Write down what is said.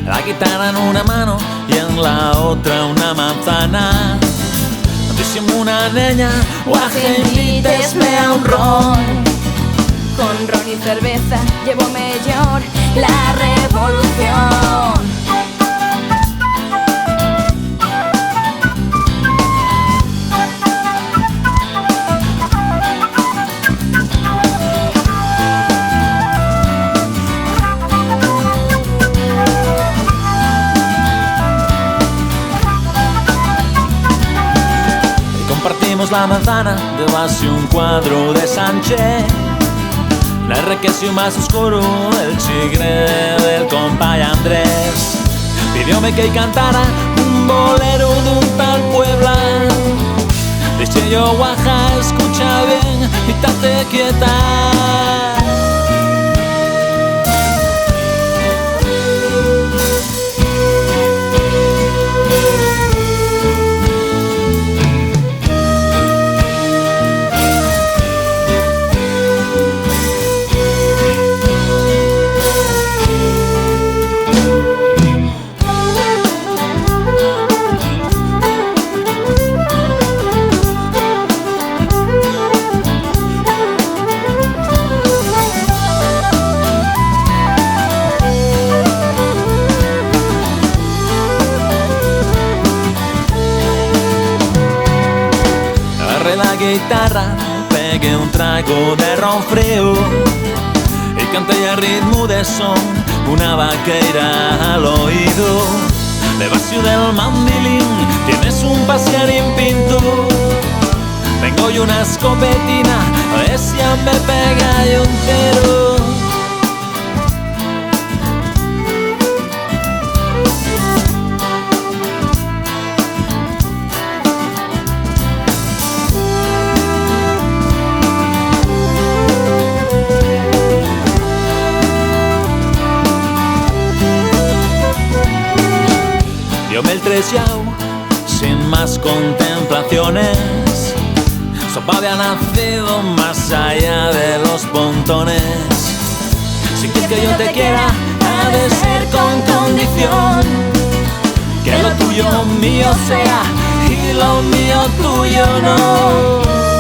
la guitarra en una mano y en la otra una manzana. Diciamo una niña, guaje, invítesme a un ron. Con ron y cerveza llevo mejor la revolución. Compartimos la manzana debajo un cuadro de Sánchez. La R que es más oscuro, el chigre del compay Andrés. Pidióme que cantara un bolero de un tal Puebla. Dice yo, guaja, escucha bien y tate quieta. La guitarra, pegué un trago de ron frío y canté a ritmo de son una vaqueira al oído. Debajo del mandilín tienes un pasearín pinto. Tengo yo una escopetina, a ver si me pega yo entero. Yo me el treciao sin más contemplaciones. Sopa había nacido más allá de los pontones. Si quieres que yo te quiera, ha de ser con condición que lo tuyo mío sea y lo mío tuyo no.